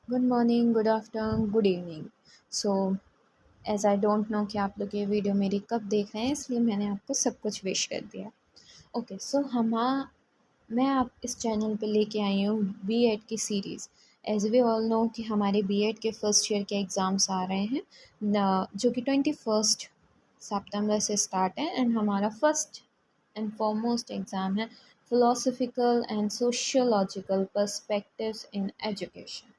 Good morning, good afternoon, good evening. So as I don't know कि आप लोग ये वीडियो मेरी कब देख रहे हैं, इसलिए मैंने आपको सब कुछ विश कर दिया। ओके, सो मैं आप इस चैनल पे लेके आई हूँ बीएड की series. As we all know कि हमारे बीएड के फर्स्ट ईयर के एग्ज़ाम्स आ रहे हैं जो कि 21 सितंबर से स्टार्ट है। एंड हमारा फर्स्ट एंड फॉरमोस्ट एग्ज़ाम है philosophical and sociological perspectives in education.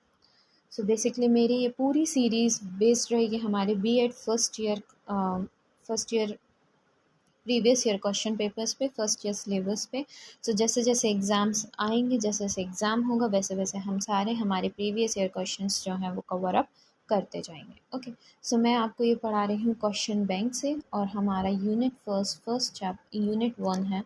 So basically मेरी ये पूरी सीरीज़ बेस्ड रहेगी हमारे B Ed first year previous year question papers पे, फर्स्ट ईयर सिलेबस पे। सो जैसे जैसे एग्ज़ाम्स आएंगे, जैसे जैसे एग्ज़ाम होगा, वैसे वैसे हम सारे हमारे प्रीवियस ईयर क्वेश्चंस जो हैं वो कवर अप करते जाएंगे। ओके, सो मैं आपको ये पढ़ा रही हूँ क्वेश्चन बैंक से। और हमारा यूनिट 1 है।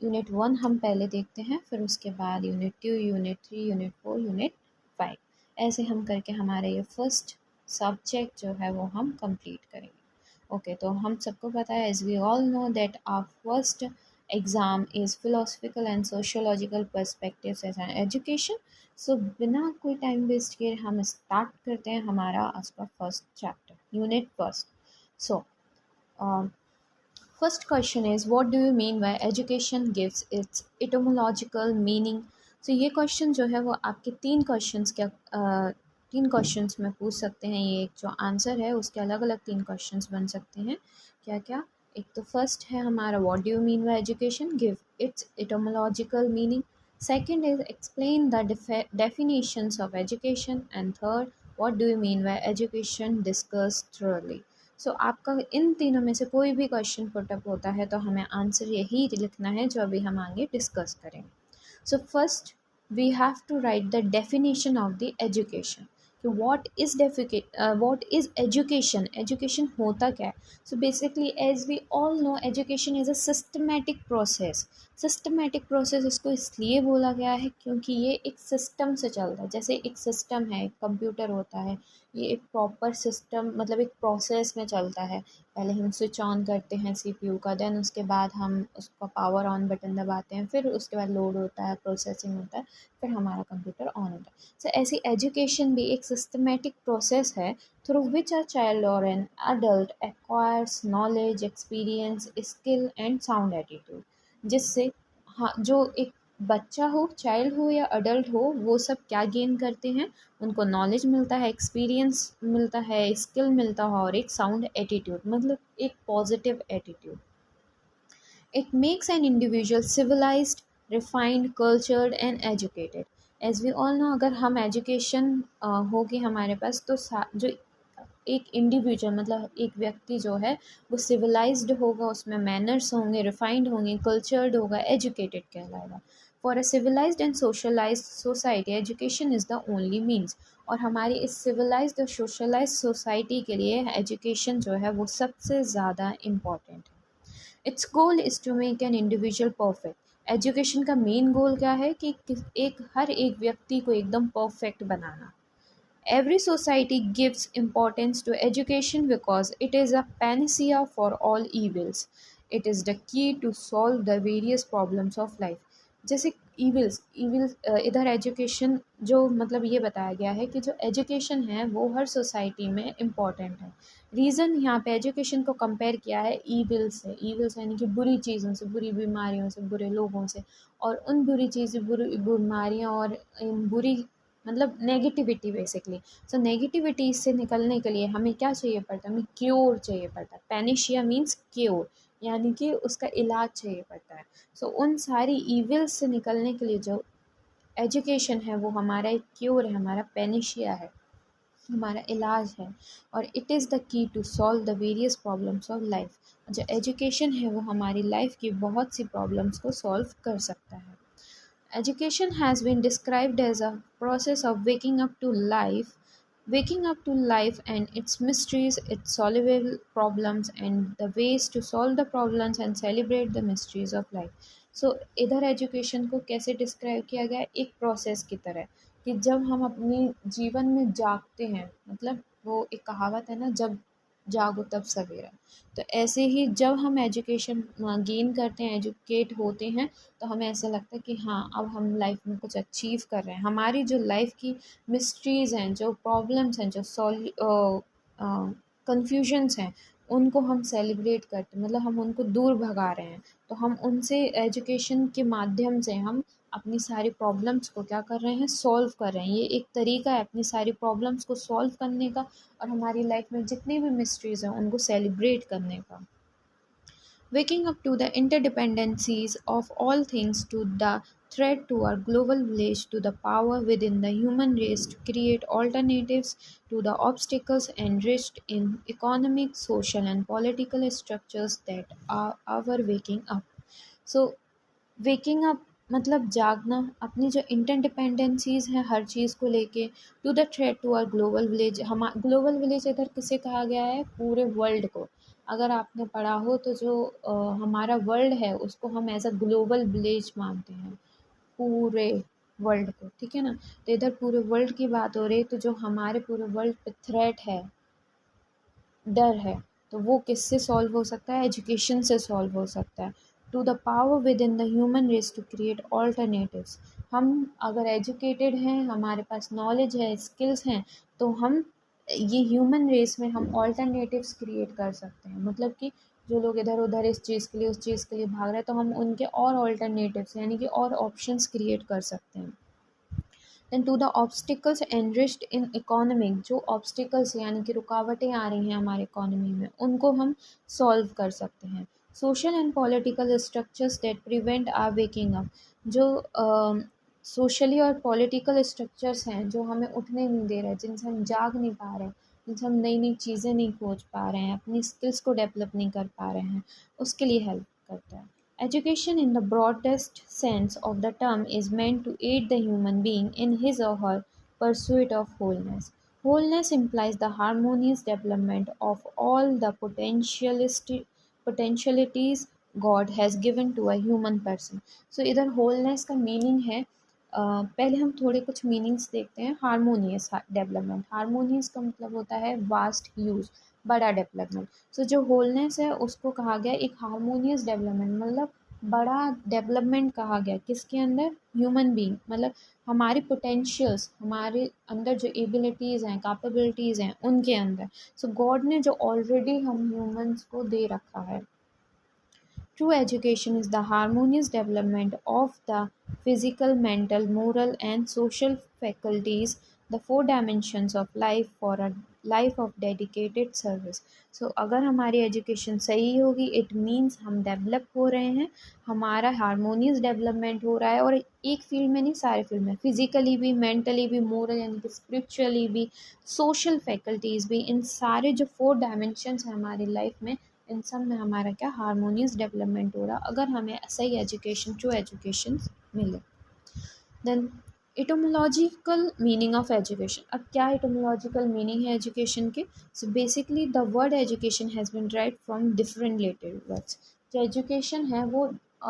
यूनिट 1 हम पहले देखते हैं, फिर उसके बाद यूनिट 2, यूनिट 3, यूनिट 4, यूनिट 5, ऐसे हम करके हमारा ये फर्स्ट सब्जेक्ट जो है वो हम कंप्लीट करेंगे। ओके, तो हम सबको पता है, as we all know that our first exam is philosophical and sociological perspectives as an education. So बिना कोई टाइम वेस्ट किए हम स्टार्ट करते हैं हमारा आज का first chapter, unit first. So first question is, what do you mean by education gives its etymological meaning? So ये क्वेश्चन जो है वो आपके तीन क्वेश्चंस में पूछ सकते हैं। ये एक जो आंसर है उसके अलग अलग तीन क्वेश्चंस बन सकते हैं। क्या क्या? एक तो फर्स्ट है हमारा, what do you mean by education, give its etymological meaning. Second is, explain the definitions of education, and third, what do you mean by education, discuss thoroughly। सो आपका इन तीनों में से कोई भी क्वेश्चन पुटअप होता है तो हमें आंसर यही लिखना है जो अभी हम आगे डिस्कस करेंगे। So first we have to write the definition of the education कि व्हाट इज़ एजुकेशन, एजुकेशन होता क्या है। So basically as we all know, education is a systematic process. इसको इसलिए बोला गया है क्योंकि ये एक सिस्टम से चलता है। जैसे एक सिस्टम है, एक कंप्यूटर होता है, ये एक प्रॉपर सिस्टम मतलब एक प्रोसेस में चलता है। पहले हम स्विच ऑन करते हैं सीपीयू का, देन उसके बाद हम उसका पावर ऑन बटन दबाते हैं, फिर उसके बाद लोड होता है, प्रोसेसिंग होता है, फिर हमारा कंप्यूटर ऑन होता है। सो ऐसी एजुकेशन भी एक सिस्टमेटिक प्रोसेस है थ्रू विच अ चाइल्ड और an adult acquires knowledge, experience, skill and sound attitude. जिससे हाँ, जो एक बच्चा हो, चाइल्ड हो या अडल्ट हो, वो सब क्या गेन करते हैं, उनको नॉलेज मिलता है, एक्सपीरियंस मिलता है, स्किल मिलता है और एक साउंड एटीट्यूड मतलब एक positive attitude. It makes an individual civilized, refined, cultured and educated. As we all know, अगर हम एजुकेशन होगी हमारे पास तो जो एक इंडिविजुअल मतलब एक व्यक्ति जो है वो सिविलाइज्ड होगा, उसमें मैनर्स होंगे, रिफाइंड होंगे, कल्चर्ड होगा, एजुकेटेड कहलाएगा। For a civilized and socialized society education is the only means. और हमारी इस सिविलाइज्ड और सोशलाइज्ड सोसाइटी के लिए एजुकेशन जो है वो सबसे ज़्यादा इम्पॉर्टेंट है। Its goal is to make an individual perfect. Education का मेन गोल क्या है कि हर एक व्यक्ति को एकदम परफेक्ट बनाना। Every society gives importance to education because it is a panacea for all evils. It is the key to solve the various problems of life. जैसे ईविल्स इधर एजुकेशन जो मतलब ये बताया गया है कि जो एजुकेशन है वो हर सोसाइटी में इम्पॉर्टेंट है। रीज़न यहाँ पे एजुकेशन को कंपेयर किया है ईविल्स यानी कि बुरी चीज़ों से, बुरी बीमारियों से, बुरे लोगों से। और उन बुरी चीज़ें, बुरी बीमारियाँ और इन बुरी मतलब नेगेटिविटी बेसिकली। सो नेगेटिविटी से निकलने के लिए हमें क्या चाहिए पड़ता है, हमें क्योर चाहिए पड़ता है। पेनिशिया मीन्स क्योर, यानी कि उसका इलाज चाहिए पड़ता है। सो उन सारी ईविल्स से निकलने के लिए जो एजुकेशन है वो हमारा एक क्योर है, हमारा पेनिशिया है, हमारा इलाज है। और it is the key to solve the various problems of life. जो एजुकेशन है वो हमारी लाइफ की बहुत सी प्रॉब्लम्स को सॉल्व कर सकता है। Education has been described as a process of waking up to life and its mysteries, its solvable problems, and the ways to solve the problems and celebrate the mysteries of life. So, इधर education को कैसे describe किया गया है, एक process की तरह कि जब हम अपने जीवन में जागते हैं, मतलब वो एक कहावत है ना, जब जागो तब सवेरा। तो ऐसे ही जब हम एजुकेशन गेन करते हैं, एजुकेट होते हैं, तो हमें ऐसा लगता है कि हाँ अब हम लाइफ में कुछ अचीव कर रहे हैं। हमारी जो लाइफ की मिस्ट्रीज़ हैं, जो प्रॉब्लम्स हैं, जो कन्फ्यूजन्स हैं, उनको हम सेलिब्रेट करते हैं, मतलब हम उनको दूर भगा रहे हैं। तो हम उनसे एजुकेशन के माध्यम से हम अपनी सारी प्रॉब्लम्स को क्या कर रहे हैं, सॉल्व कर रहे हैं। ये एक तरीका है अपनी सारी प्रॉब्लम्स को सॉल्व करने का और हमारी लाइफ में जितनी भी मिस्ट्रीज़ हैं उनको सेलिब्रेट करने का। Waking up to the interdependencies of all things, to the threat to our global village, to the power within the human race to create alternatives to the obstacles enriched in economic, social, and political structures that are our waking up. So, waking up मतलब जागना, अपनी जो इंटरडिपेंडेंसीज़ हैं हर चीज़ को लेके, to the threat to our global village. हम global village इधर किसे कहा गया है, पूरे वर्ल्ड को। अगर आपने पढ़ा हो तो जो हमारा वर्ल्ड है उसको हम एज अ ग्लोबल विलेज मानते हैं, पूरे वर्ल्ड को, ठीक है ना। तो इधर पूरे वर्ल्ड की बात हो रही, तो जो हमारे पूरे वर्ल्ड पे थ्रेट है, डर है, तो वो किससे सॉल्व हो सकता है, एजुकेशन से सॉल्व हो सकता है। To the power within the human race to create alternatives. हम अगर एजुकेटेड हैं, हमारे पास नॉलेज है, स्किल्स हैं, तो हम ये ह्यूमन रेस में हम ऑल्टरनेटिव्स क्रिएट कर सकते हैं। मतलब कि जो लोग इधर उधर इस चीज़ के लिए उस चीज़ के लिए भाग रहे हैं, तो हम उनके और ऑल्टरनेटिव्स यानी कि और ऑप्शंस क्रिएट कर सकते हैं। Then to the obstacles enriched in economic, जो ऑब्स्टिकल्स यानी कि रुकावटें आ रही हैं हमारे इकोनॉमी में, उनको हम सॉल्व कर सकते हैं। Social and political structures that prevent or waking up, जो सोशली और पॉलिटिकल स्ट्रक्चर्स हैं जो हमें उठने नहीं दे रहे, जिनसे हम जाग नहीं पा रहे, जिनसे हम नई नई चीज़ें नहीं खोज पा रहे हैं, अपनी स्किल्स को डेवलप नहीं कर पा रहे हैं, उसके लिए हेल्प करता है। Education, in the broadest sense of the term, is meant to aid the human being in his or her pursuit of wholeness. Wholeness implies the harmonious development of all the potentialities God has given to a human person. So इधर wholeness का meaning है, पहले हम थोड़े कुछ meanings देखते हैं। Harmonious development, harmonious का मतलब होता है वास्ट यूज, बड़ा डेवलपमेंट। सो जो होलनेस है उसको कहा गया एक हारमोनियस डेवलपमेंट, मतलब बड़ा डेवलपमेंट कहा गया किसके अंदर, ह्यूमन बीइंग, मतलब हमारी पोटेंशियल्स, हमारे अंदर जो एबिलिटीज़ हैं, कैपेबिलिटीज़ हैं, उनके अंदर। सो गॉड ने जो ऑलरेडी हम ह्यूमंस को दे रखा है। True education is the harmonious development of the physical, mental, moral, and social faculties, the four dimensions of life for a life of dedicated service. So अगर हमारी एजुकेशन सही होगी, इट मीन्स हम develop हो रहे हैं, हमारा हारमोनियस डेवलपमेंट हो रहा है, और एक फील्ड में नहीं, सारे फील्ड में, फिजिकली भी, मेंटली भी, मोरल यानी कि स्पिरिचुअली भी, सोशल फैकल्टीज़ भी, इन सारे जो फोर डायमेंशंस हैं हमारी लाइफ में, इन सब में हमारा क्या हारमोनियस डेवलपमेंट हो रहा, अगर हमें सही एजुकेशन, ट्रू एजुकेशन मिले। Then etymological meaning of education. अब क्या इटोमोलॉजिकल मीनिंग है एजुकेशन के? So basically the word education has been derived from different Latin words. जो एजुकेशन है वो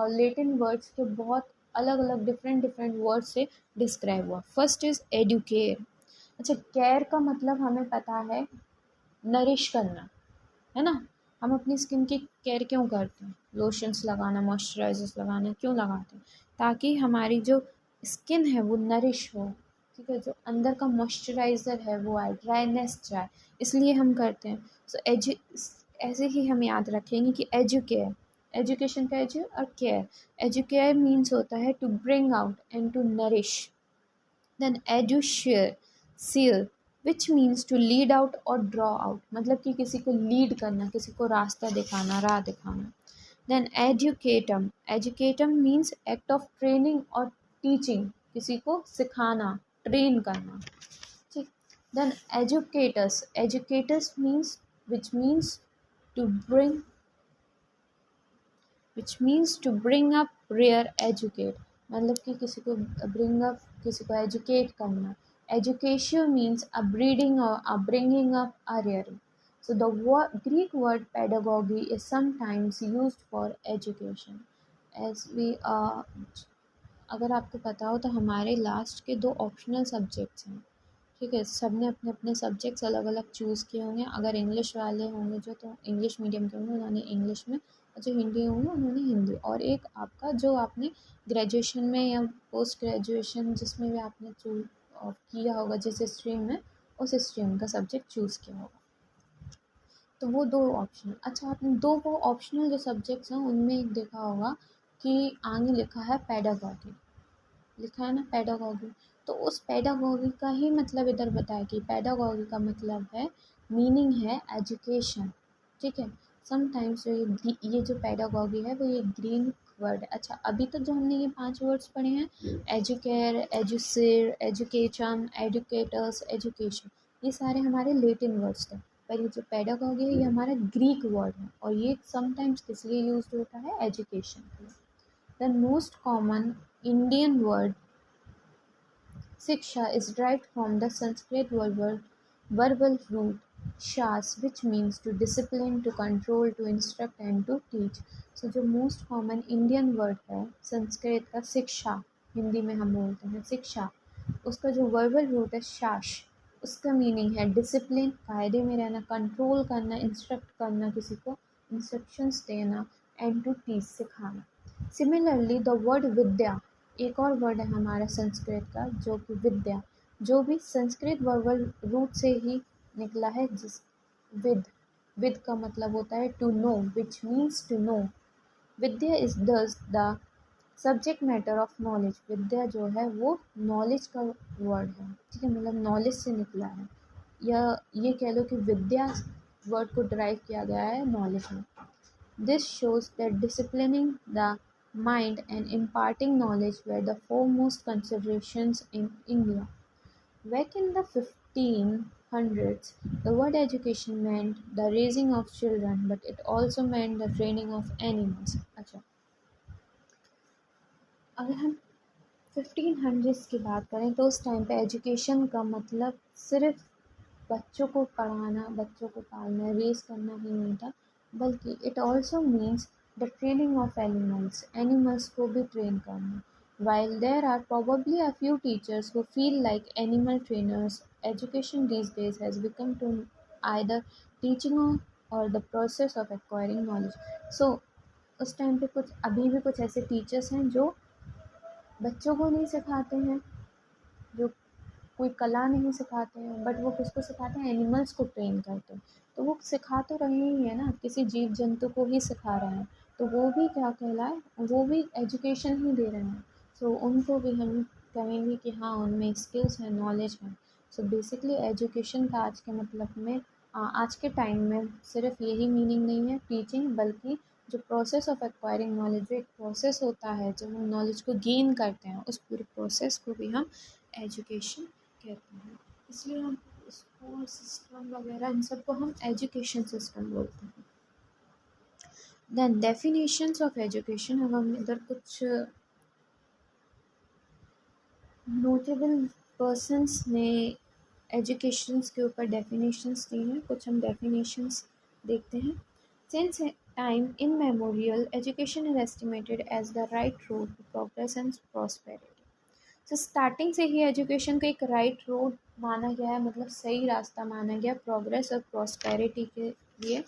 लेटिन वर्ड्स के बहुत अलग अलग डिफरेंट डिफरेंट वर्ड से डिस्क्राइब हुआ। First is educare. अच्छा, केयर का मतलब हमें पता है नरिश करना, है ना। हम अपनी स्किन की केयर क्यों करते हैं, लोशंस लगाना, मॉइस्चराइजर्स लगाना क्यों लगाते हैं, ताकि हमारी जो स्किन है वो नरिश हो, ठीक है, जो अंदर का मॉइस्चराइज़र है वो आए, ड्राइनेस जाए, इसलिए हम करते हैं। सो ऐसे ही हम याद रखेंगे कि एजुकेयर, एजुकेशन का एजु और केयर, एजुकेयर मीन्स होता है to bring out and to nourish. Then educere सील, which means to lead out और ड्रॉ आउट, मतलब कि किसी को लीड करना, किसी को रास्ता दिखाना, राह दिखाना। Then educatum, educatum means act of training और टीचिंग, किसी को सिखाना, ट्रेन करना, ठीक। Then educatus, educatus means which means to bring, which means to bring up, rear educate, मतलब कि किसी को ब्रिंग अप, किसी को एजुकेट करना। एजुकेशन मीन्स अ ब्रीडिंग और a bringing up a rear. So the Greek word pedagogy is sometimes used for education. As we अगर आपको पता हो तो हमारे लास्ट के दो ऑप्शनल सब्जेक्ट्स हैं, ठीक है, सब ने अपने अपने सब्जेक्ट्स अलग अलग चूज़ किए होंगे। अगर इंग्लिश वाले होंगे जो, तो इंग्लिश मीडियम के होंगे उन्होंने इंग्लिश में, और जो हिंदी होंगे उन्होंने हिंदी। और एक आपका जो आपने ग्रेजुएशन में या पोस्ट ग्रेजुएशन जिसमें भी आपने चूज किया होगा जिस स्ट्रीम में, उस स्ट्रीम का सब्जेक्ट चूज़ किया होगा। तो वो दो ऑप्शन। अच्छा, आपने दो वो ऑप्शनल जो सब्जेक्ट्स हैं उनमें एक देखा होगा कि आगे लिखा है पेडागॉजी, लिखा है ना पेडागॉजी। तो उस पेडागॉजी का ही मतलब इधर बताया कि पेडागॉजी का मतलब है, मीनिंग है एजुकेशन। ठीक है, समटाइम्स ये जो पेडागॉजी है वो ये ग्रीन वर्ड है। अच्छा, अभी तक जो हमने ये 5 वर्ड्स पढ़े हैं, एजुकेयर, एजुसेर, एजुकेशन, एजुकेटर्स, एजुकेशन, ये सारे हमारे लेटिन वर्ड्स थे। पर ये जो पेडागॉजी है ये हमारा ग्रीक वर्ड है, और ये समटाइम्स किस लिए यूज होता है, एजुकेशन के लिए। The most common Indian word Siksha is derived from the Sanskrit verbal root shas, which means to discipline, to control, to instruct and to teach. So जो most common Indian word है संस्कृत का शिक्षा, हिंदी में हम बोलते हैं शिक्षा, उसका जो वर्बल रूट है शास, उसका मीनिंग है डिसिप्लिन, कायदे में रहना, कंट्रोल करना, इंस्ट्रक्ट करना, किसी को इंस्ट्रक्शंस देना, एंड टू टीच, सिखाना। सिमिलरली द वर्ड विद्या, एक और वर्ड है हमारा संस्कृत का जो कि विद्या, जो भी संस्कृत वर्बल रूट से ही निकला है, जिस विद, विद का मतलब होता है to know, which means to know. Vidya is this the subject matter of knowledge, विद्या जो है वो नॉलेज का वर्ड है। ठीक है, मतलब नॉलेज से निकला है, या ये कह लो कि विद्या वर्ड को डिराइव किया गया है नॉलेज में। This shows that disciplining the mind and imparting knowledge were the foremost considerations in India. Back in the 1500s, the word education meant the raising of children, but it also meant the training of animals. अच्छा, अगर हम 1500s की बात करें तो उस time पे education का मतलब सिर्फ बच्चों को पढ़ाना, बच्चों को पालना, रेस करना ही नहीं था, बल्कि it also means the training of animals, animals को भी ट्रेन करना। While there are probably a few teachers who feel like animal trainers, education these days has become to either teaching or the process of acquiring knowledge. So उस time पे कुछ अभी भी कुछ ऐसे टीचर्स हैं जो बच्चों को नहीं सिखाते हैं, जो कोई कला नहीं सिखाते हैं, बट वो किसको सिखाते हैं, एनिमल्स को ट्रेन करते हैं। तो वो सिखा तो रहे ही है ना, किसी जीव जंतु को ही सिखा रहे हैं, तो वो भी क्या कहलाए, वो भी एजुकेशन ही दे रहे हैं। सो उनको भी हम कहेंगे कि हाँ उनमें स्किल्स हैं, नॉलेज है। सो बेसिकली एजुकेशन का आज के मतलब में आज के टाइम में सिर्फ यही मीनिंग नहीं है टीचिंग, बल्कि जो प्रोसेस ऑफ एक्वायरिंग नॉलेज, जो एक प्रोसेस होता है जब हम नॉलेज को गेन करते हैं, उस पूरे प्रोसेस को भी हम एजुकेशन कहते हैं। इसलिए हम स्कूल सिस्टम वगैरह इन सबको हम एजुकेशन सिस्टम बोलते हैं। देन डेफिनेशंस ऑफ एजुकेशन, अब हम इधर कुछ नोटेबल पर्सन्स ने एजुकेशंस के ऊपर डेफिनेशंस दी हैं, कुछ हम डेफिनेशंस देखते हैं। Since time immemorial education is estimated as the right road to progress and prosperity. तो स्टार्टिंग से ही एजुकेशन को एक राइट रोड माना गया है, मतलब सही रास्ता माना गया प्रोग्रेस और प्रॉस्पेरिटी के लिए।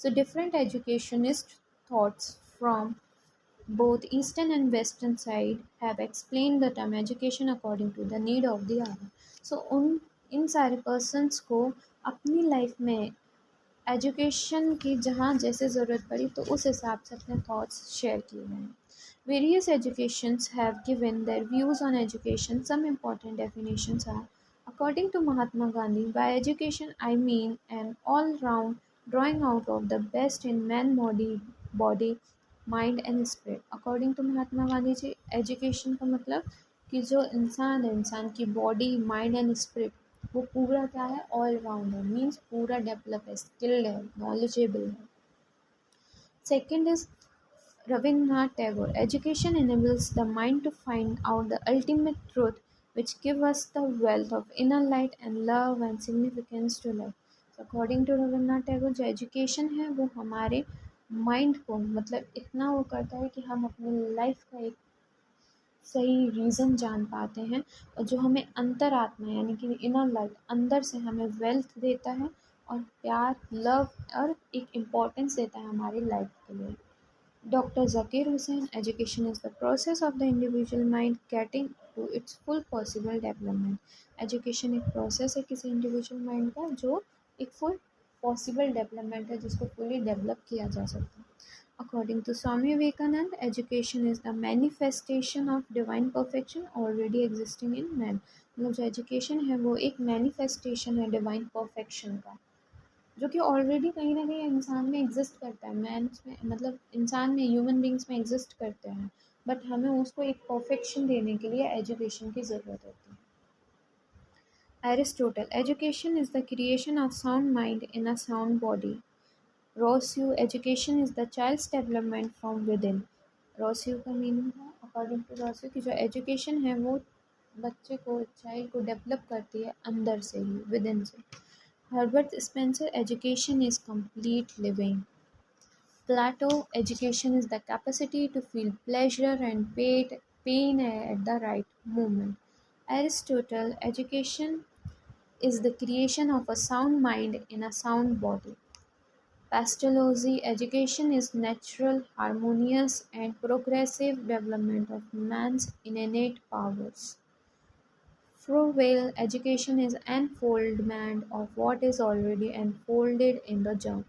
So different educationist thoughts from both eastern and western side have explained the term education according to the need of the hour. So उन इन सारे पर्सन्स को अपनी लाइफ में एजुकेशन की जहाँ जैसे ज़रूरत पड़ी तो उस हिसाब से अपने थॉट्स शेयर किए गए हैं। Various educations have given their views on education. Some important definitions are: according to Mahatma Gandhi, by education I mean an all-round drawing out of the best in man body, mind and spirit. According to Mahatma Gandhi ji, education का मतलब कि जो इंसान है, इंसान की body, mind and spirit, वो पूरा क्या है, ऑल राउंड है, मीन्स पूरा डेवलप है, स्किल्ड है, नॉलेजेबल है। Second is Rabindranath Tagore. Education enables the mind to find out the ultimate truth, which give us the wealth of inner light and love and significance to life. So according to Rabindranath Tagore, जो education है वो हमारे mind को मतलब इतना वो करता है कि हम अपनी लाइफ का एक सही रीज़न जान पाते हैं, और जो हमें अंतरात्मा यानी कि इनर लाइट अंदर से हमें वेल्थ देता है और प्यार, लव और एक इम्पोर्टेंस देता है हमारी लाइफ के लिए। Doctor Zakir Hussain, education is the process of the individual mind getting to its full possible development. Education एक प्रोसेस है किसी इंडिविजुअल माइंड का जो एक फुल पॉसिबल डेवलपमेंट है, जिसको फुली डेवलप किया जा सकता है। According to Swami Vivekananda, education is the manifestation of divine perfection already existing in man. मतलब जो एजुकेशन है वो एक मैनिफेस्टेशन है डिवाइन परफेक्शन का, जो कि ऑलरेडी कहीं ना कहीं इंसान में एग्जिस्ट करता है, मैंस में मतलब इंसान में, ह्यूमन बींग्स में एग्जिस्ट करते हैं, बट हमें उसको एक परफेक्शन देने के लिए एजुकेशन की ज़रूरत होती है। Aristotle, education is the creation of sound mind in a sound body. Rousseau, education is the child's development from within. Rousseau का मीनिंग है, अकॉर्डिंग टू रोस्यू, की जो एजुकेशन है वो बच्चे को, चाइल्ड को डेवलप करती है अंदर से ही, विद इन से। Herbert Spencer, education is complete living. Plato, education is the capacity to feel pleasure and pain at the right moment. Aristotle, education is the creation of a sound mind in a sound body. Pestalozzi, education is natural, harmonious, and progressive development of man's innate powers. Froebel, education is unfoldment of what is already unfolded in the germ.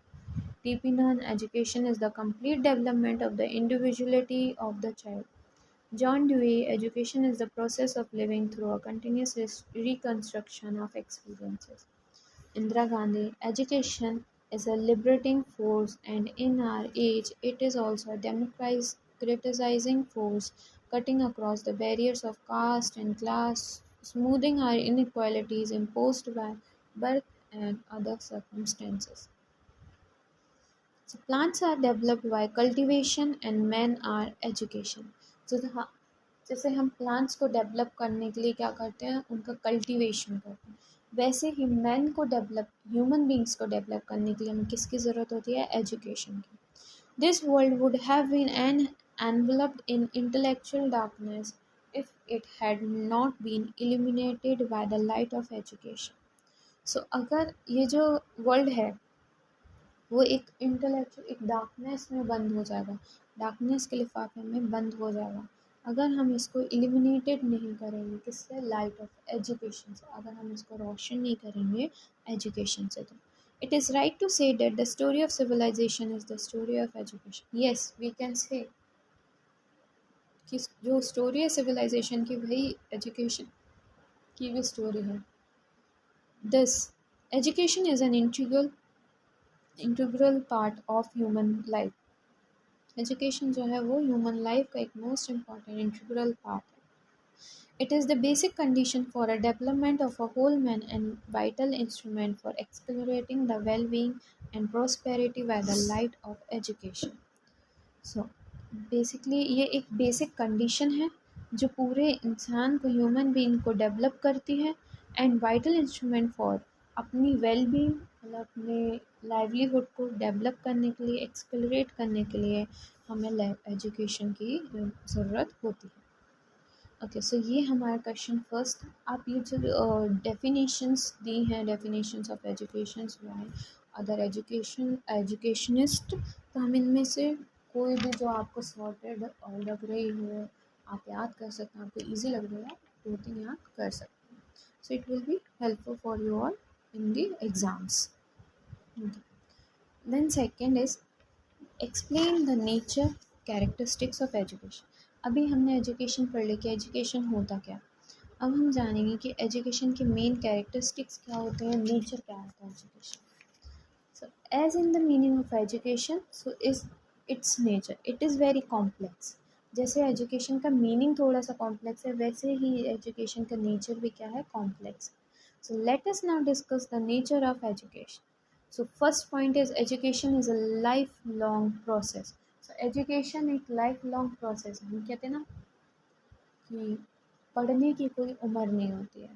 T.P. Nunn, education is the complete development of the individuality of the child. John Dewey, education is the process of living through a continuous reconstruction of experiences. Indira Gandhi, education is a liberating force, and in our age, it is also a democratizing force, cutting across the barriers of caste and class, smoothing our inequalities imposed by birth and other circumstances. So plants are developed by cultivation and men are education. So जैसे हम plants को develop करने के लिए क्या करते हैं, उनका कल्टीवेशन करते हैं, वैसे ही मैन को डेवलप, ह्यूमन बींग्स को डेवलप करने के लिए हमें किसकी ज़रूरत होती है, एजुकेशन की। This world would have been enveloped in intellectual darkness if it had not been illuminated by the light of education. So अगर ये जो वर्ल्ड है वो एक इंटेलेक्चुअल, एक डार्कनेस में बंद हो जाएगा, डार्कनेस के लिफाफे में बंद हो जाएगा, अगर हम इसको इल्यूमिनेटेड नहीं करेंगे, किससे, लाइट ऑफ एजुकेशन से, अगर हम इसको रोशन नहीं करेंगे एजुकेशन से, तो it is right to say that the story of civilisation is the story of education. Yes, we can say कि जो स्टोरी है सिविलाइजेशन की, वही एजुकेशन की भी स्टोरी है। This education is an integral part of human life. Education जो है वो ह्यूमन लाइफ का एक मोस्ट इम्पॉर्टेंट इंटीग्रल पार्ट है। It is the basic condition for a development of a whole man and vital instrument for exploring the well being and prosperity by the light of education. So basically ये एक basic condition है जो पूरे इंसान को, human being को develop करती है, एंड वाइटल इंस्ट्रूमेंट फॉर अपनी वेल बीइंग, मतलब अपने लाइवलीहुड को डेवलप करने के लिए, एक्सप्लोरेट करने के लिए हमें एजुकेशन की ज़रूरत होती है। ओके, सो ये हमारा क्वेश्चन फर्स्ट था। आप ये जो डेफिनेशंस दी हैं, definitions of education by other educationist, तो हम इनमें से कोई भी जो आपको सॉर्टेड और लग रही हो, आप याद कर सकते हैं, आपको ईजी लग रही है, आप 2-3 याद कर सकते हैं। So it will be helpful for you all in the exams. Then second is explain the nature characteristics of education. अभी हमने एजुकेशन पढ़ ली कि एजुकेशन होता क्या, अब हम जानेंगे कि एजुकेशन के मेन कैरेक्टरिस्टिक्स क्या होते हैं, नेचर क्या होता है education. So as in the meaning of education, so is its nature, it is very complex. जैसे एजुकेशन का मीनिंग थोड़ा सा कॉम्प्लेक्स है, वैसे ही एजुकेशन का नेचर भी क्या है, complex. So let us now discuss the nature of education. So first point is education is a lifelong process. So education एक lifelong process है। हम कहते हैं ना कि पढ़ने की कोई उम्र नहीं होती है।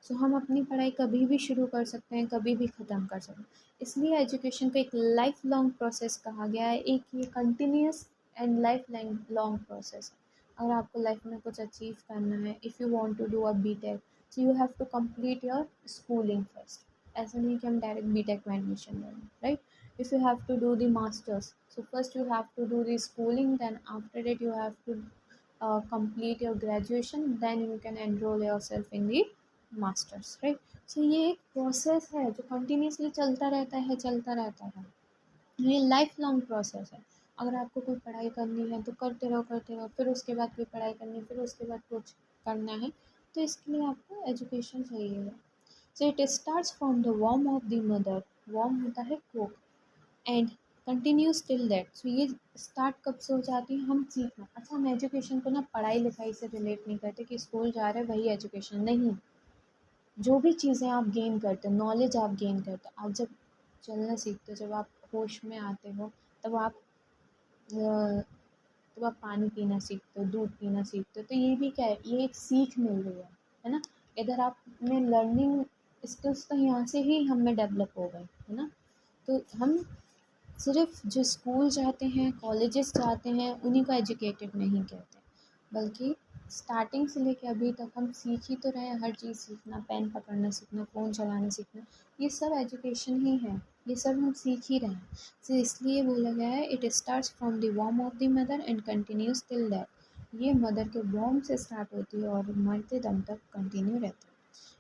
So हम अपनी पढ़ाई कभी भी शुरू कर सकते हैं, कभी भी ख़त्म कर सकते हैं। इसलिए एजुकेशन को एक लाइफ लॉन्ग प्रोसेस कहा गया है, एक ये continuous and life long process है। अगर आपको लाइफ में कुछ अचीव करना है, if you want to do a BTech, so you have to complete your schooling first. ऐसा नहीं कि हम डायरेक्ट बीटेक में एडमिशन ले लें, right. If you have to do the masters, so first you have to do the schooling, then after that you have to complete your graduation, then you can enroll yourself in the masters, right। so ये एक प्रोसेस है जो continuously चलता रहता है, चलता रहता है। ये लाइफ लॉन्ग प्रोसेस है। अगर आपको कोई पढ़ाई करनी है तो करते रहो, फिर उसके बाद कोई पढ़ाई करनी है, फिर उसके बाद कुछ करना है, तो इसके लिए आपको एजुकेशन चाहिए। So it starts from the warm of the mother, warm होता है Coke, and continues till that. सो ये स्टार्ट कब से हो जाती है, हम सीखना। अच्छा, हम एजुकेशन को ना पढ़ाई लिखाई से रिलेट नहीं करते कि स्कूल जा रहे हैं वही एजुकेशन, नहीं। जो भी चीज़ें आप गेन करते हो, नॉलेज आप गेन करते हो, आप जब चलना सीखते हो, जब आप होश में आते हो, तब आप तब आप पानी पीना सीखते हो, दूध पीना सीखते हो, तो ये भी क्या है, ये एक सीख मिल रही है ना। इधर आप में लर्निंग स्किल्स तो यहाँ से ही हम में डेवलप हो गए, है ना। तो हम सिर्फ जो स्कूल जाते हैं, कॉलेजेस जाते हैं, उन्हीं को एजुकेटेड नहीं कहते, बल्कि स्टार्टिंग से लेके अभी तक हम सीख ही तो रहे हैं। हर चीज़ सीखना, पेन पकड़ना सीखना, फ़ोन चलाना सीखना, ये सब एजुकेशन ही है, ये सब हम सीख ही रहे हैं। तो इसलिए बोला गया है, it starts from the warm of the mother and continues till death. ये मदर के वॉर्म से स्टार्ट होती है और मरते दम तक कंटिन्यू रहती है।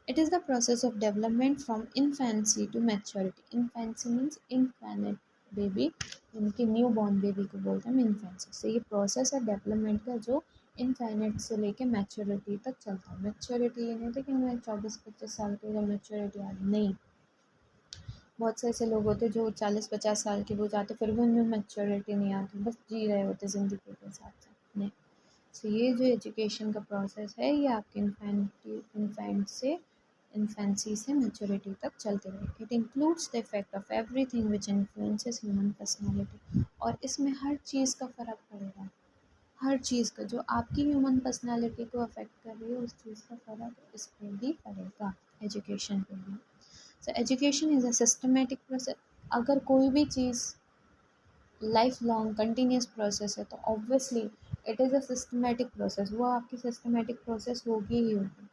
It is the process of development from infancy to maturity. Infancy means infant baby, इनके न्यू बॉर्न बेबी को बोलते हैं इन्फेंसी। से ये प्रोसेस है डेवलपमेंट का जो इनफाइनाइट से लेके मैच्योरिटी तक चलता है। मैच्योरिटी ये नहीं था कि हमें 24-25 साल के जब मैच्योरिटी आ गई, नहीं। बहुत से ऐसे लोग होते जो 40-50 साल के हो जाते, फिर भी उनमें मैच्योरिटी नहीं आती, बस जी रहे होते ज़िंदगी के साथ साथ, नहीं। तो ये जो एजुकेशन का प्रोसेस है, ये आपके इन्फेंसी से मैच्योरिटी तक चलते रहे। It includes the effect of everything which influences human personality. और इसमें हर चीज़ का फ़र्क पड़ेगा, हर चीज़ का जो आपकी ह्यूमन पर्सनालिटी को अफेक्ट कर रही है, उस चीज़ का फ़र्क इस पर भी पड़ेगा एजुकेशन के लिए। So education is a systematic process. अगर कोई भी चीज़ लाइफ लॉन्ग कंटिन्यूस प्रोसेस है, तो obviously it is a systematic process, वो आपकी सिस्टमेटिक प्रोसेस होगी ही होगी।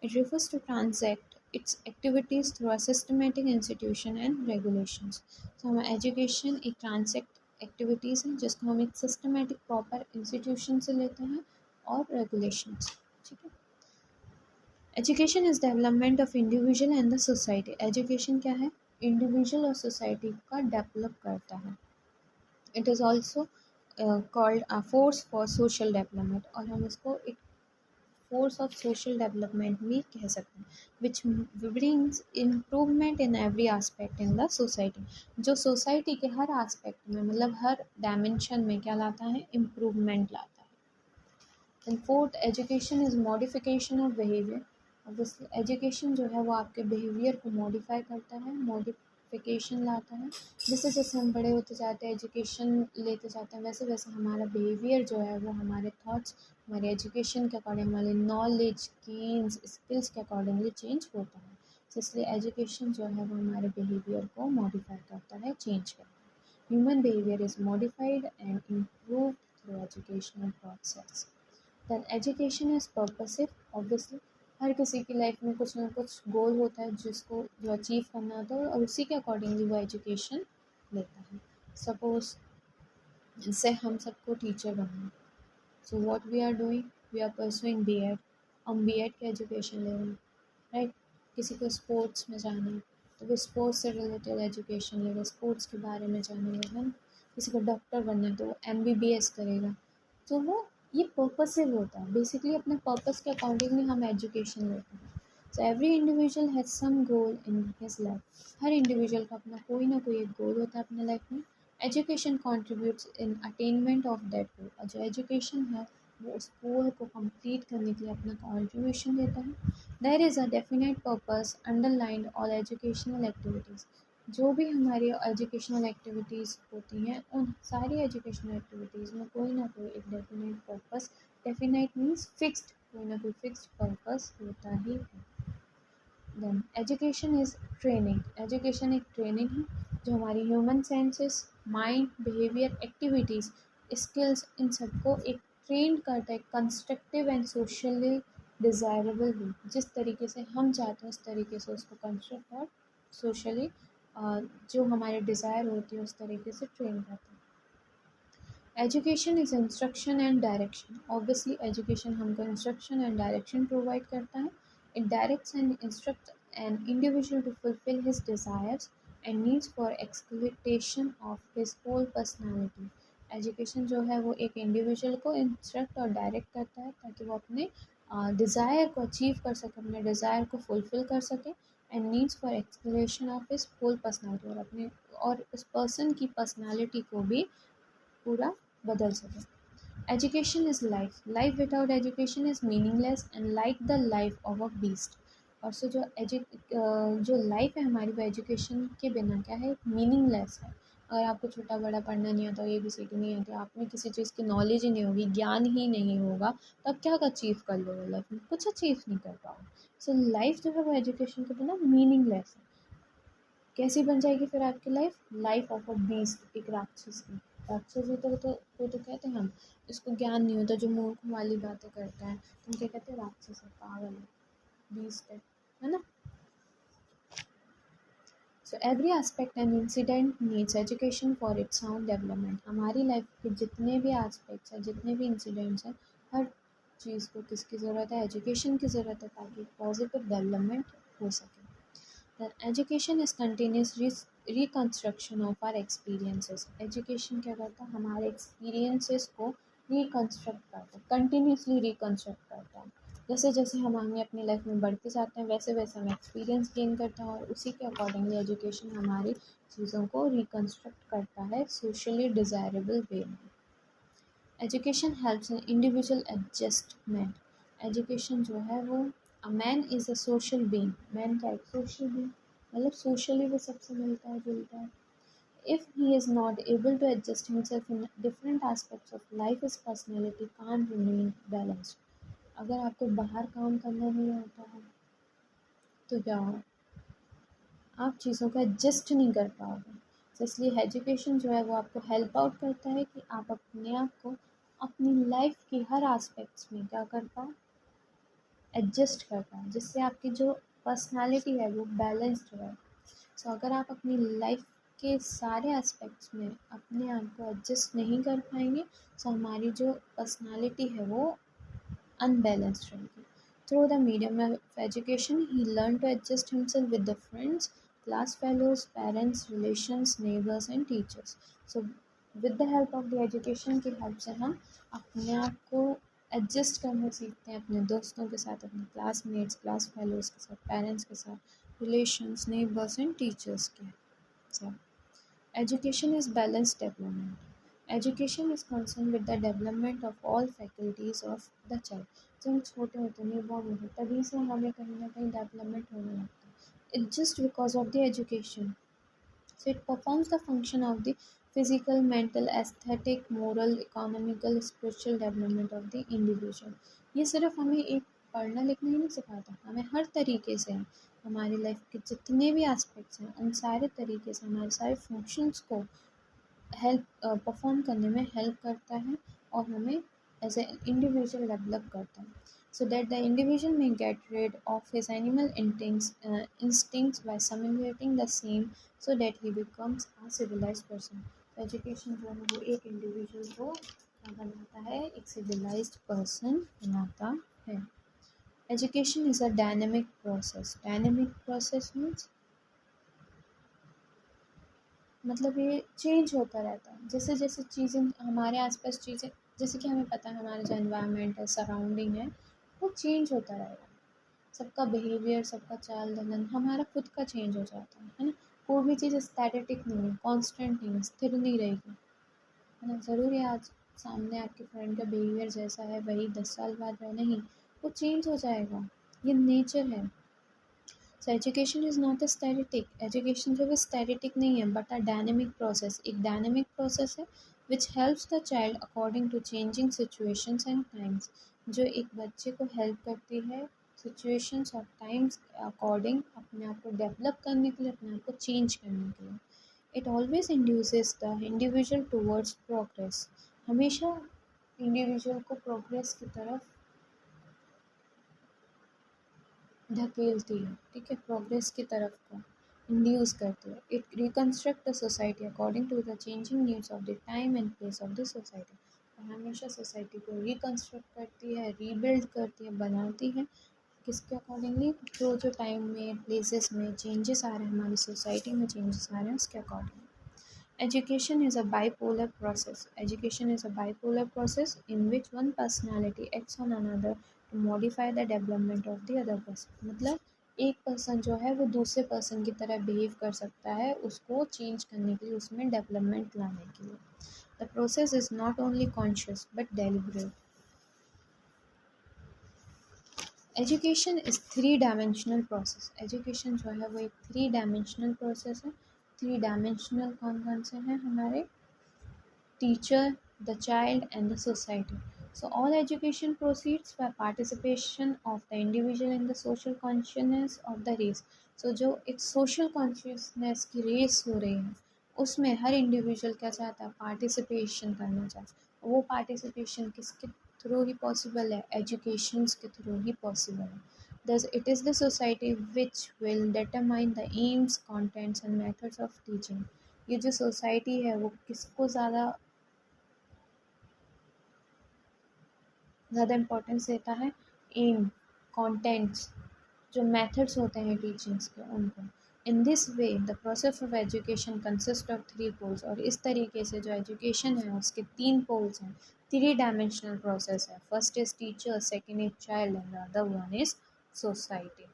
It refers to transact its activities through a systematic institution and regulations. तो हमारा एजुकेशन एक ट्रांसैक्ट एक्टिविटीज़ है जिसको हम एक सिस्टमेटिक प्रॉपर इंस्टीट्यूशन से लेते हैं और रेगुलेशंस, ठीक है। Education is development of individual and the society. Education क्या है, इंडिविजुअल और सोसाइटी का डेवलप करता है। It is also called a force for social development, और हम इसको एक फोर्स ऑफ सोशल डेवलपमेंट भी कह सकते हैं, which brings improvement in every aspect in the society. जो सोसाइटी के हर आस्पेक्ट में, मतलब हर डायमेंशन में क्या लाता है, इम्प्रूवमेंट लाता है। And fourth, education is modification of behaviour. Obviously education जो है वो आपके बिहेवियर को मॉडिफाई करता है, मॉडिफिकेशन लाता है। जैसे जैसे हम बड़े होते जाते हैं, एजुकेशन लेते जाते हैं, वैसे वैसे हमारा बिहेवियर जो है वो हमारे थॉट्स, हमारे एजुकेशन के अकॉर्डिंग, हमारे नॉलेज की स्किल्स के अकॉर्डिंगली चेंज होता है। तो इसलिए एजुकेशन जो है वो हमारे बिहेवियर को मॉडिफाई करता है, चेंज करता है। Human behaviour is modified and improve through educational process. Then education is purposive. Obviously हर किसी की लाइफ में कुछ ना कुछ गोल होता है जिसको जो अचीव करना होता है, और उसी के अकॉर्डिंगली वो एजुकेशन लेता है। सपोज इससे हम सबको टीचर बनना है, so what we are doing, we are pursuing BEd. हम बीएड की एजुकेशन ले रहे हैं, राइट। किसी को स्पोर्ट्स में जाना है तो वो स्पोर्ट्स से रिलेटेड एजुकेशन लेगा, स्पोर्ट्स के बारे में जानेगा, है ना। किसी को डॉक्टर बनना है तो वो एमबीबीएस करेगा। तो वो ये पर्पसिव होता है, बेसिकली अपने पर्पस के अकॉर्डिंगली हम एजुकेशन लेते हैं। So every individual has some goal in his life. हर इंडिविजुअल का अपना कोई ना कोई एक गोल होता है अपने लाइफ में। Education contributes in attainment of that goal. और जो एजुकेशन है वो उस गोल को कंप्लीट करने के लिए अपना कॉन्ट्रीब्यूशन देता है। There is a definite purpose underlined all educational activities. जो भी हमारी एजुकेशनल एक्टिविटीज़ होती हैं, उन सारी एजुकेशनल एक्टिविटीज़ में कोई ना कोई एक definite purpose, definite means fixed, कोई ना कोई फिक्स्ड पर्पस होता ही है। Then education is training. Education एक ट्रेनिंग है जो हमारी human senses, mind, behaviour, activities, skills, इन सबको एक ट्रेंड करता है constructive and socially desirable way, जिस तरीके से हम चाहते हैं उस तरीके से उसको कंस्ट्रक्ट और सोशली जो हमारे डिज़ायर होती है उस तरीके से ट्रेन करता है। Education is instruction and direction. Obviously education हमको इंस्ट्रक्शन एंड डायरेक्शन प्रोवाइड करता है। It directs and instruct an individual to fulfil his desires and needs for exploitation of his whole personality. Education जो है वो एक individual को instruct और direct करता है ताकि वो अपने डिज़ायर को अचीव कर सके, अपने डिज़ायर को फुलफ़िल कर सके and needs for exploration of his whole personality, और अपने और उस पर्सन की पर्सनालिटी को भी पूरा बदल सके। Education is life, life without education is meaningless and like the life of a beast. और सो जो लाइफ है हमारी वो एजुकेशन के बिना क्या है, मीनिंगलेस है। अगर आपको छोटा बड़ा पढ़ना नहीं आता, ABCD नहीं आती, आप में किसी चीज़ की नॉलेज ही नहीं होगी, ज्ञान ही नहीं होगा, तो आप क्या अचीव कर लोगे लाइफ में? कुछ अचीव नहीं कर पाओगे। सो लाइफ जो है वो एजुकेशन के बिना मीनिंगलेस है। कैसी बन जाएगी फिर आपकी life? Life of a beast, एक राक्षस की। राक्षस ही तो कहते हैं हम, जिसको ज्ञान नहीं होता, जो मूर्ख वाली बातें करता है, तो हम क्या कहते हैं? राक्षस है, पागल है, बीस्ट है ना? So every aspect and incident needs education for its sound development. हमारी लाइफ के जितने भी एस्पेक्ट्स हैं, जितने भी इंसिडेंट्स हैं, हर चीज़ को किसकी ज़रूरत है? एजुकेशन की ज़रूरत है, ताकि पॉजिटिव डेवलपमेंट हो सके। Then education is continuous reconstruction of our experiences. Education क्या करता है? हमारे experiences को reconstruct करता है, continuously reconstruct करता है। जैसे जैसे हम आगे अपनी लाइफ में बढ़ते जाते हैं, वैसे वैसे हम एक्सपीरियंस गेन करते हैं, और उसी के अकॉर्डिंगली एजुकेशन हमारी चीज़ों को रिकन्स्ट्रक्ट करता है सोशली डिज़ायरेबल वे में। Education helps in individual adjustment. Education जो है वो, a man is a social being, man का एक सोशल बीइंग, मतलब सोशली वो सबसे मिलता है जुलता है। If he is not able to adjust himself in different aspects of life, his personality can't remain balanced. अगर आपको बाहर काम करना नहीं आता है तो क्या हो, आप चीज़ों को एडजस्ट नहीं कर पाओगे। तो इसलिए एजुकेशन जो है वो आपको हेल्प आउट करता है कि आप अपने आप को अपनी लाइफ की हर एस्पेक्ट्स में क्या कर पाओ, एडजस्ट कर पाओ, जिससे आपकी जो पर्सनालिटी है वो बैलेंस्ड रहे। सो अगर आप अपनी लाइफ के सारे एस्पेक्ट्स में अपने आप को एडजस्ट नहीं कर पाएंगे, तो हमारी जो पर्सनालिटी है वो unbalanced रहेगी। Through the medium of education, he learned to adjust himself with the friends, class fellows, parents, relations, neighbors and teachers. So, with the help of the education की help से हम अपने आप को एडजस्ट करना सीखते हैं, अपने दोस्तों के साथ, अपने क्लासमेट्स, क्लास फेलोज़ के साथ, पेरेंट्स के साथ, रिलेशंस, नेबर्स एंड टीचर्स के साथ। Education is balanced development. Education is concerned with the development of all faculties of the child. जब हम छोटे होते हैं, न्यूबॉर्न होते हैं, तभी से हमें कहीं ना कहीं डेवलपमेंट होने लगता है। It's just because of the education. So it performs the function of the physical, mental, aesthetic, moral, economical, spiritual development of the individual. ये सिर्फ हमें एक पढ़ना लिखना ही नहीं सिखाता, हमें हर तरीके से हमारी लाइफ के जितने भी एस्पेक्ट्स हैं उन सारे तरीके से हमारे सारे फंक्शंस को हेल्प परफॉर्म करने में हेल्प करता है, और हमें एज ए इंडिविजुअल डेवलप करता है, so that the individual may get rid of his animal instincts by simulating the same, so that he becomes a civilized person. तो एजुकेशन जो है वो एक इंडिविजुअल को क्या बनाता है? एक सिविलाइज्ड पर्सन बनाता है। Education is a dynamic process. Dynamic process means मतलब ये चेंज होता रहता है, जैसे जैसे चीज़ें हमारे आसपास चीज़ें, जैसे कि हमें पता है हमारा जो एनवायरनमेंट है, सराउंडिंग है, वो चेंज होता रहेगा। सबका बिहेवियर, सबका चाल ढलन, हमारा खुद का चेंज हो जाता है ना? कोई भी चीज़ स्टैटिक नहीं है, कांस्टेंट नहीं है, स्थिर नहीं रहेगी, है ना? ज़रूरी है आज सामने आपके फ्रेंड का बिहेवियर जैसा है वही 10 साल बाद रहे, नहीं, वो चेंज हो जाएगा, ये नेचर है। So education is not a static. Education जो है स्टैटिक नहीं है, बट अ डायनेमिक प्रोसेस, एक डायनेमिक प्रोसेस है which helps the child according to changing situations and times, जो एक बच्चे को हेल्प करती है सिचुएशंस और टाइम्स अकॉर्डिंग अपने आप को डेवलप करने के लिए, अपने आप को चेंज करने के लिए। It always induces the individual towards progress. हमेशा इंडिविजुअल को प्रोग्रेस की तरफ धकेलती है, ठीक है, प्रोग्रेस की तरफ को इंड्यूस करती है। It reconstruct the society according to the changing needs of the time and place of the society. और हमेशा सोसाइटी को रिकन्स्ट्रक्ट करती है, रीबिल्ड करती है, बनाती है, किसके अकॉर्डिंगली, जो जो टाइम में, प्लेसेस में चेंजेस आ रहे हैं, हमारी सोसाइटी में चेंजेस आ रहे हैं, उसके according. Education is a bipolar process. Education is a bipolar process in which one personality acts on another to modify the development of the other person. मतलब एक पर्सन जो है वो दूसरे पर्सन की तरह बिहेव कर सकता है, उसको चेंज करने के लिए, उसमें डेवलपमेंट लाने के लिए। The process is not only conscious but deliberate. Education is three dimensional process. Education जो है वो एक थ्री डायमेंशनल प्रोसेस है। थ्री डायमेंशनल कौन कौन से हैं हमारे? teacher, the child, and the society. So, all education proceeds by participation of the individual in the social consciousness of the race. So, जो एक social consciousness की रेस हो रही है, उसमें हर इंडिविजुअल क्या चाहता है? पार्टिसिपेशन करना चाहता है। वो पार्टिसिपेशन किसके थ्रू ही पॉसिबल है? एजुकेशंस के थ्रू ही पॉसिबल है। Thus, it is the society which will determine the aims, contents and methods of teaching. ये जो सोसाइटी है वो किसको ज़्यादा इम्पोर्टेंस देता है? एम, कंटेंट्स, जो मेथड्स होते हैं टीचिंग्स के, उनको। In this way the process of education consist of three poles. और इस तरीके से जो एजुकेशन है उसके तीन पोल्स हैं, थ्री डायमेंशनल प्रोसेस है। First is teacher, second is child and the other one is society.